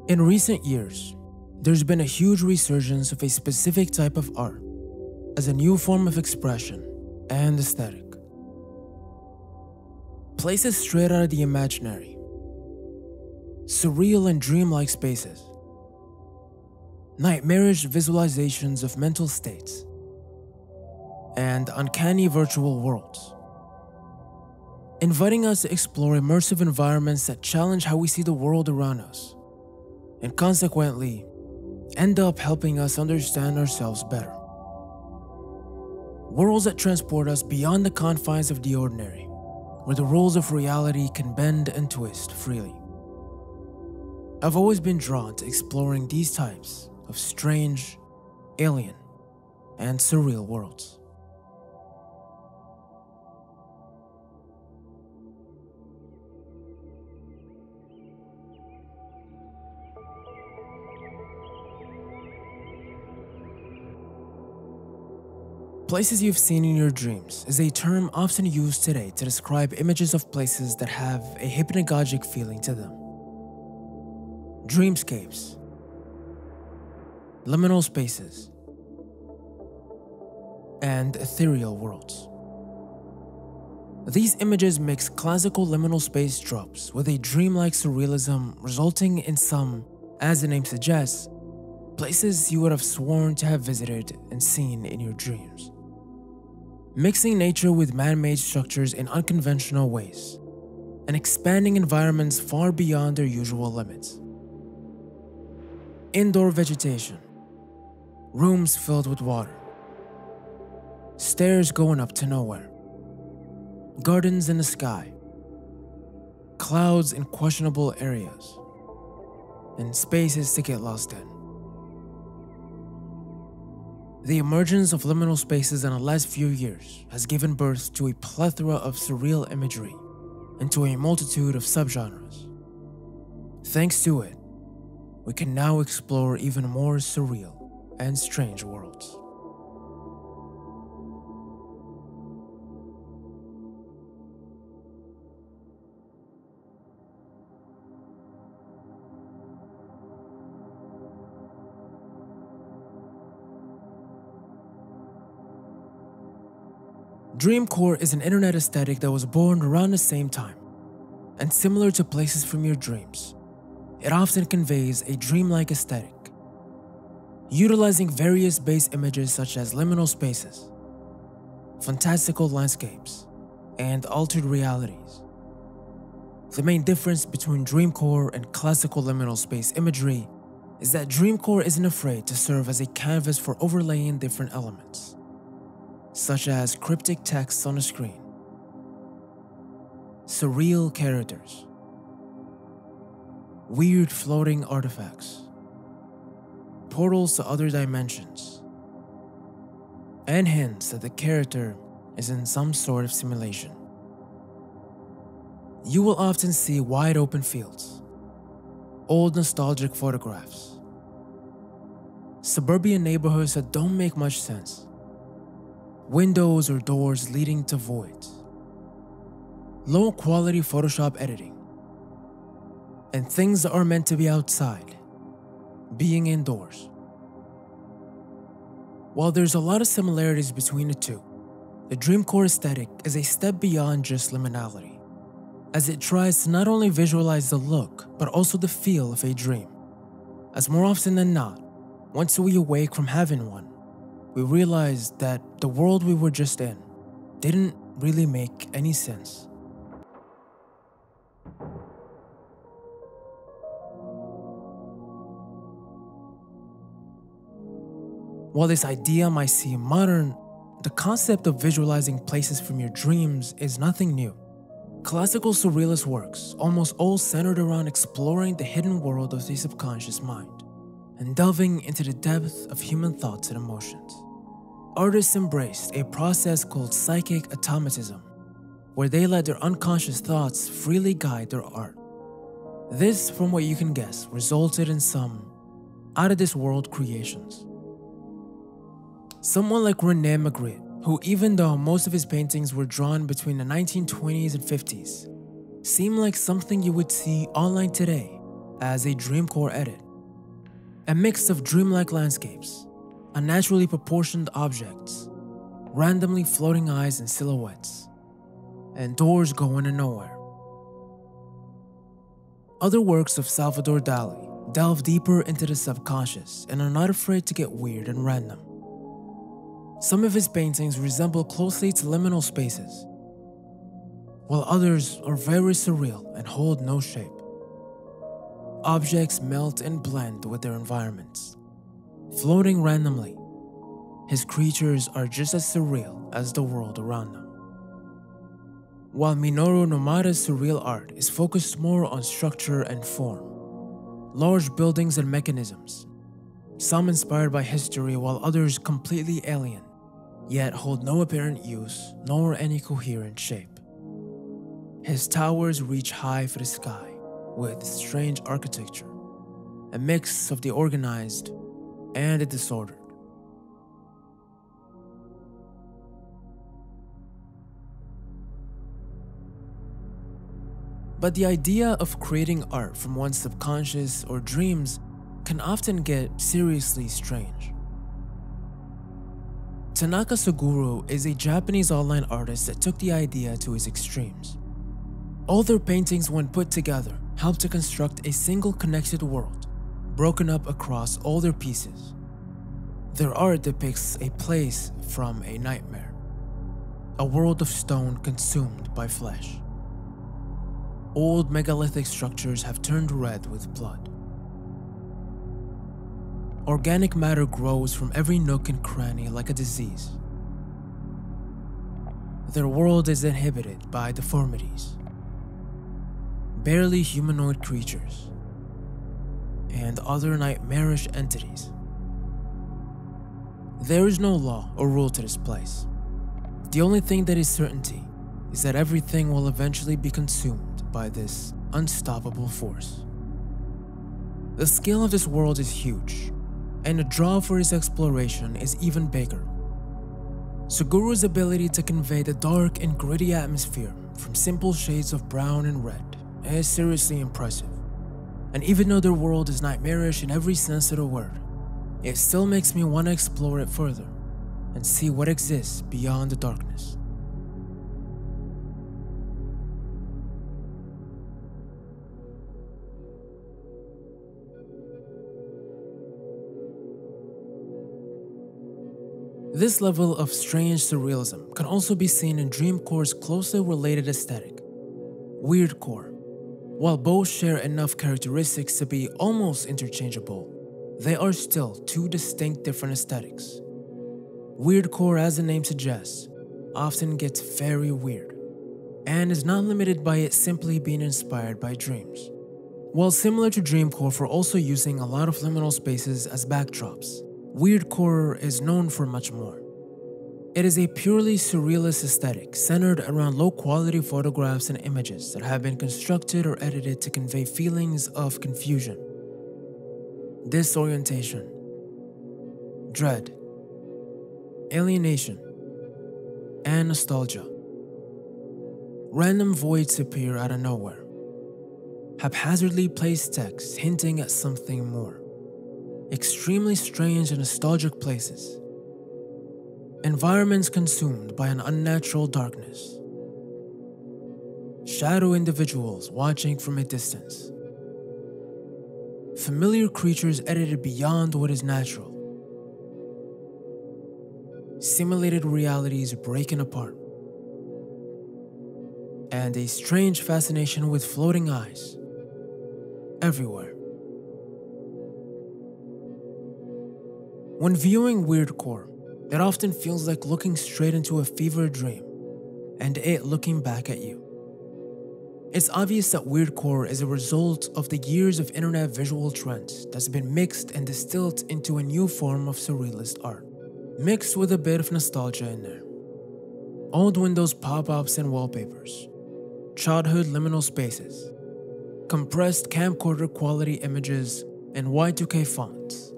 In recent years, there's been a huge resurgence of a specific type of art as a new form of expression and aesthetic. Places straight out of the imaginary, surreal and dreamlike spaces, nightmarish visualizations of mental states, and uncanny virtual worlds, inviting us to explore immersive environments that challenge how we see the world around us, and consequently, end up helping us understand ourselves better. Worlds that transport us beyond the confines of the ordinary, where the rules of reality can bend and twist freely. I've always been drawn to exploring these types of strange, alien, and surreal worlds. Places you've seen in your dreams is a term often used today to describe images of places that have a hypnagogic feeling to them. Dreamscapes, liminal spaces, and ethereal worlds. These images mix classical liminal space tropes with a dreamlike surrealism, resulting in some, as the name suggests, places you would have sworn to have visited and seen in your dreams. Mixing nature with man-made structures in unconventional ways, and expanding environments far beyond their usual limits. Indoor vegetation, rooms filled with water, stairs going up to nowhere, gardens in the sky, clouds in questionable areas, and spaces to get lost in. The emergence of liminal spaces in the last few years has given birth to a plethora of surreal imagery and to a multitude of subgenres. Thanks to it, we can now explore even more surreal and strange worlds. Dreamcore is an internet aesthetic that was born around the same time, and similar to places from your dreams, it often conveys a dreamlike aesthetic, utilizing various base images such as liminal spaces, fantastical landscapes, and altered realities. The main difference between Dreamcore and classical liminal space imagery is that Dreamcore isn't afraid to serve as a canvas for overlaying different elements, such as cryptic text on a screen, surreal characters, weird floating artifacts, portals to other dimensions, and hints that the character is in some sort of simulation. You will often see wide open fields, old nostalgic photographs, suburban neighborhoods that don't make much sense, windows or doors leading to voids, low quality Photoshop editing, and things that are meant to be outside, being indoors. While there's a lot of similarities between the two, the Dreamcore aesthetic is a step beyond just liminality, as it tries to not only visualize the look, but also the feel of a dream. As more often than not, once we awake from having one, we realize that the world we were just in didn't really make any sense. While this idea might seem modern, the concept of visualizing places from your dreams is nothing new. Classical surrealist works almost all centered around exploring the hidden world of the subconscious mind and delving into the depth of human thoughts and emotions. Artists embraced a process called psychic automatism, where they let their unconscious thoughts freely guide their art. This, from what you can guess, resulted in some out-of-this-world creations. Someone like René Magritte, who even though most of his paintings were drawn between the 1920s and 50s, seemed like something you would see online today, as a Dreamcore edit. A mix of dreamlike landscapes, unnaturally proportioned objects, randomly floating eyes and silhouettes, and doors going to nowhere. Other works of Salvador Dalí delve deeper into the subconscious and are not afraid to get weird and random. Some of his paintings resemble closely to Liminal Spaces, while others are very surreal and hold no shape. Objects melt and blend with their environments, floating randomly. His creatures are just as surreal as the world around them. While Minoru Nomata's surreal art is focused more on structure and form, large buildings and mechanisms, some inspired by history while others completely alien, yet hold no apparent use nor any coherent shape. His towers reach high for the sky with strange architecture, a mix of the organized and the disordered. But the idea of creating art from one's subconscious or dreams can often get seriously strange. Tanaka Suguru is a Japanese online artist that took the idea to its extremes. All their paintings, when put together, help to construct a single connected world, broken up across all their pieces. Their art depicts a place from a nightmare, a world of stone consumed by flesh. Old megalithic structures have turned red with blood. Organic matter grows from every nook and cranny like a disease. Their world is inhibited by deformities, barely humanoid creatures, and other nightmarish entities. There is no law or rule to this place. The only thing that is certainty is that everything will eventually be consumed by this unstoppable force. The scale of this world is huge, and the draw for its exploration is even bigger. Suguru's ability to convey the dark and gritty atmosphere from simple shades of brown and red is seriously impressive. And even though their world is nightmarish in every sense of the word, it still makes me want to explore it further and see what exists beyond the darkness. This level of strange surrealism can also be seen in Dreamcore's closely related aesthetic, Weirdcore. While both share enough characteristics to be almost interchangeable, they are still two distinct different aesthetics. Weirdcore, as the name suggests, often gets very weird, and is not limited by it simply being inspired by dreams. While similar to Dreamcore for also using a lot of liminal spaces as backdrops, Weirdcore is known for much more. It is a purely surrealist aesthetic centered around low-quality photographs and images that have been constructed or edited to convey feelings of confusion, disorientation, dread, alienation, and nostalgia. Random voids appear out of nowhere, haphazardly placed text hinting at something more. Extremely strange and nostalgic places. Environments consumed by an unnatural darkness. Shadow individuals watching from a distance. Familiar creatures edited beyond what is natural. Simulated realities breaking apart. And a strange fascination with floating eyes everywhere. When viewing Weirdcore, it often feels like looking straight into a fever dream, and it looking back at you. It's obvious that Weirdcore is a result of the years of internet visual trends that's been mixed and distilled into a new form of surrealist art, mixed with a bit of nostalgia in there. Old Windows pop-ups and wallpapers, childhood liminal spaces, compressed camcorder quality images, and Y2K fonts.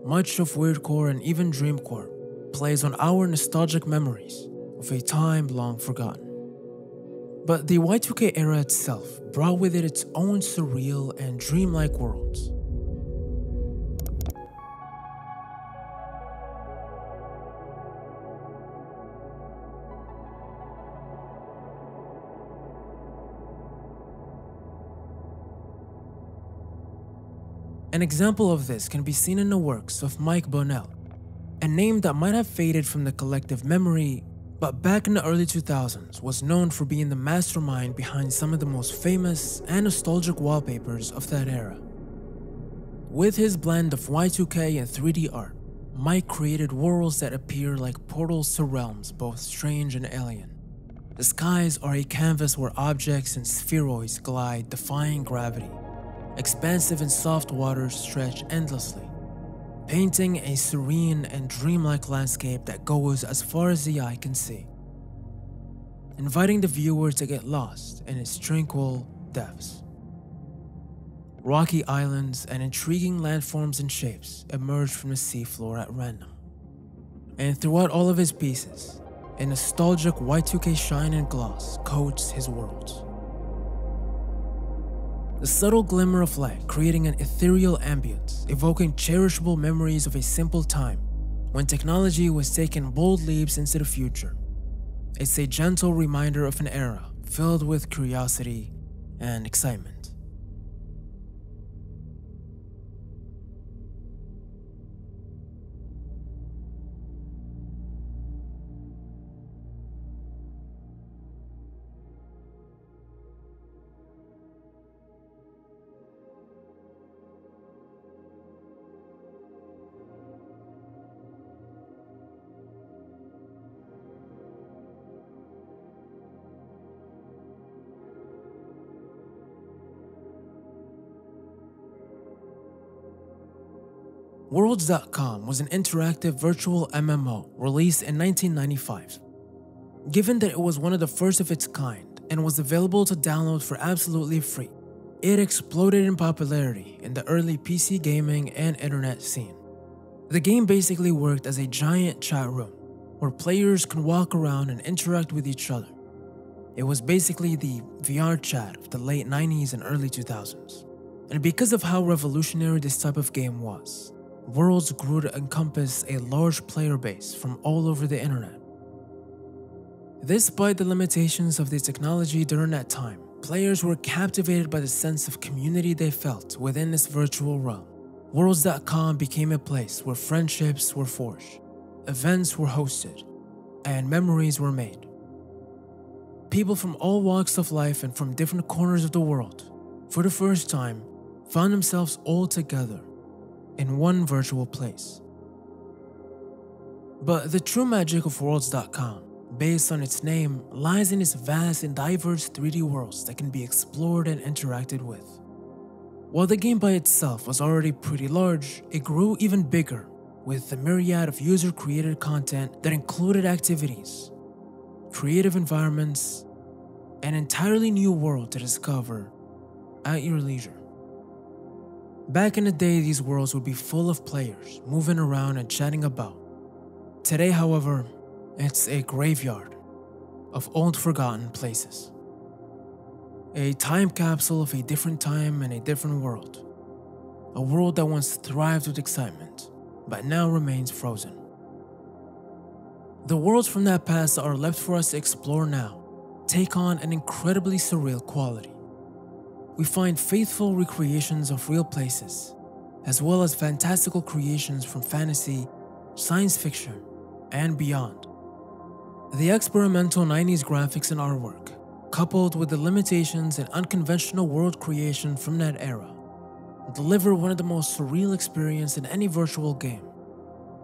Much of Weirdcore and even Dreamcore plays on our nostalgic memories of a time long forgotten. But the Y2K era itself brought with it its own surreal and dreamlike worlds. An example of this can be seen in the works of Mike Bonnell, a name that might have faded from the collective memory, but back in the early 2000s was known for being the mastermind behind some of the most famous and nostalgic wallpapers of that era. With his blend of Y2K and 3D art, Mike created worlds that appear like portals to realms both strange and alien. The skies are a canvas where objects and spheroids glide, defying gravity. Expansive and soft waters stretch endlessly, painting a serene and dreamlike landscape that goes as far as the eye can see, inviting the viewer to get lost in its tranquil depths. Rocky islands and intriguing landforms and shapes emerge from the seafloor at random. And throughout all of his pieces, a nostalgic Y2K shine and gloss coats his worlds. The subtle glimmer of light creating an ethereal ambience, evoking cherishable memories of a simple time when technology was taking bold leaps into the future. It's a gentle reminder of an era filled with curiosity and excitement. Worlds.com was an interactive virtual MMO released in 1995. Given that it was one of the first of its kind and was available to download for absolutely free, it exploded in popularity in the early PC gaming and internet scene. The game basically worked as a giant chat room where players could walk around and interact with each other. It was basically the VR chat of the late 90s and early 2000s. And because of how revolutionary this type of game was, Worlds grew to encompass a large player base from all over the internet. Despite the limitations of the technology during that time, players were captivated by the sense of community they felt within this virtual realm. Worlds.com became a place where friendships were forged, events were hosted, and memories were made. People from all walks of life and from different corners of the world, for the first time, found themselves all together in one virtual place. But the true magic of Worlds.com, based on its name, lies in its vast and diverse 3D worlds that can be explored and interacted with. While the game by itself was already pretty large, it grew even bigger with the myriad of user-created content that included activities, creative environments, and an entirely new world to discover at your leisure. Back in the day, these worlds would be full of players moving around and chatting about. Today, however, it's a graveyard of old forgotten places. A time capsule of a different time and a different world. A world that once thrived with excitement, but now remains frozen. The worlds from that past that are left for us to explore now take on an incredibly surreal quality. We find faithful recreations of real places, as well as fantastical creations from fantasy, science fiction, and beyond. The experimental 90s graphics and artwork, coupled with the limitations and unconventional world creation from that era, deliver one of the most surreal experiences in any virtual game,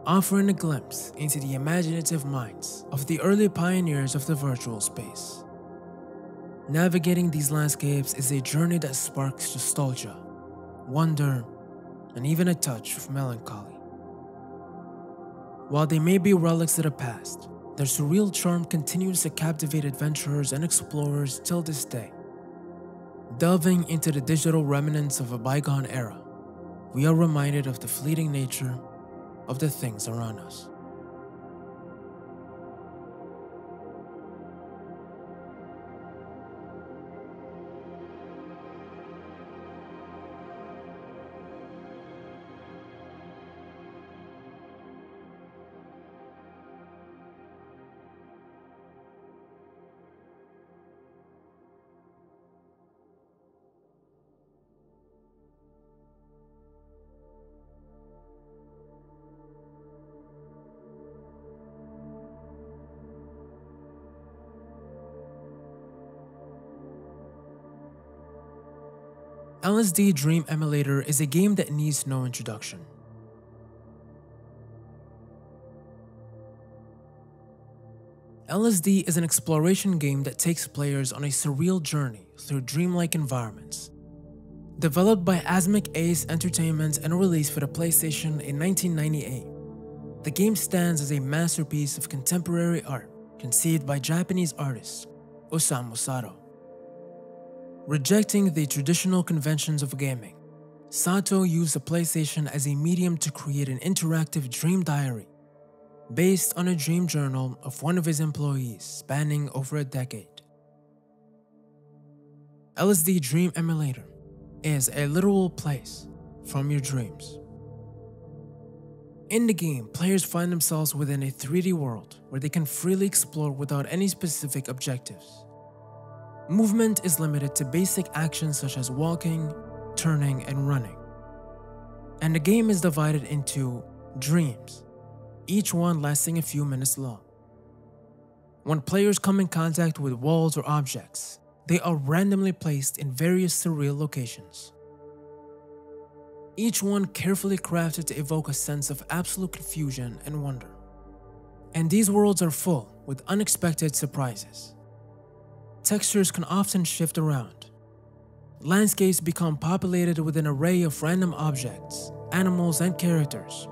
offering a glimpse into the imaginative minds of the early pioneers of the virtual space. Navigating these landscapes is a journey that sparks nostalgia, wonder, and even a touch of melancholy. While they may be relics of the past, their surreal charm continues to captivate adventurers and explorers till this day. Delving into the digital remnants of a bygone era, we are reminded of the fleeting nature of the things around us. LSD Dream Emulator is a game that needs no introduction. LSD is an exploration game that takes players on a surreal journey through dreamlike environments. Developed by Asmik Ace Entertainment and released for the PlayStation in 1998, the game stands as a masterpiece of contemporary art conceived by Japanese artist Osamu Sato. Rejecting the traditional conventions of gaming, Sato used the PlayStation as a medium to create an interactive dream diary based on a dream journal of one of his employees spanning over a decade. LSD Dream Emulator is a literal place from your dreams. In the game, players find themselves within a 3D world where they can freely explore without any specific objectives. Movement is limited to basic actions such as walking, turning, and running. And the game is divided into dreams, each one lasting a few minutes long. When players come in contact with walls or objects, they are randomly placed in various surreal locations. Each one carefully crafted to evoke a sense of absolute confusion and wonder. And these worlds are full with unexpected surprises. Textures can often shift around. Landscapes become populated with an array of random objects, animals, and characters,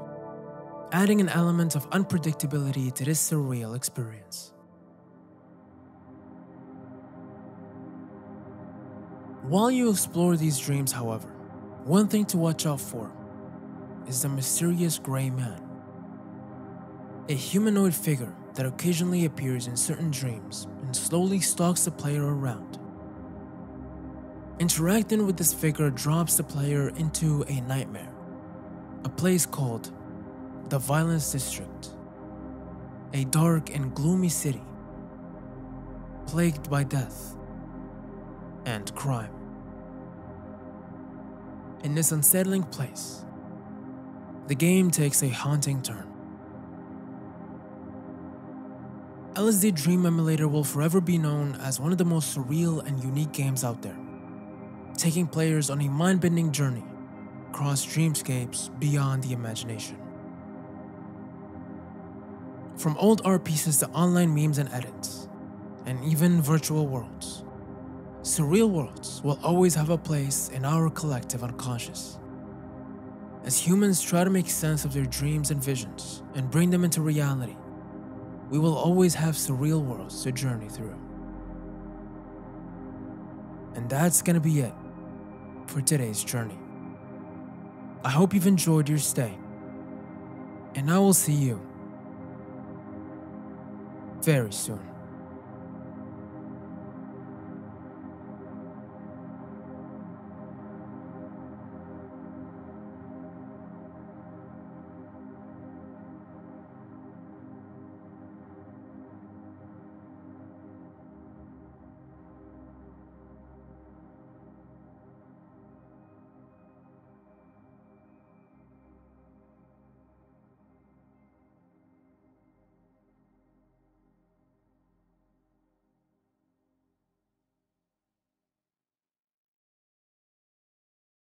adding an element of unpredictability to this surreal experience. While you explore these dreams, however, one thing to watch out for is the mysterious gray man, a humanoid figure that occasionally appears in certain dreams and slowly stalks the player around. Interacting with this figure drops the player into a nightmare, a place called the Violence District, a dark and gloomy city plagued by death and crime. In this unsettling place, the game takes a haunting turn. LSD Dream Emulator will forever be known as one of the most surreal and unique games out there, taking players on a mind-bending journey across dreamscapes beyond the imagination. From old art pieces to online memes and edits, and even virtual worlds, surreal worlds will always have a place in our collective unconscious. As humans try to make sense of their dreams and visions and bring them into reality, we will always have surreal worlds to journey through. And that's gonna be it for today's journey. I hope you've enjoyed your stay, and I will see you very soon.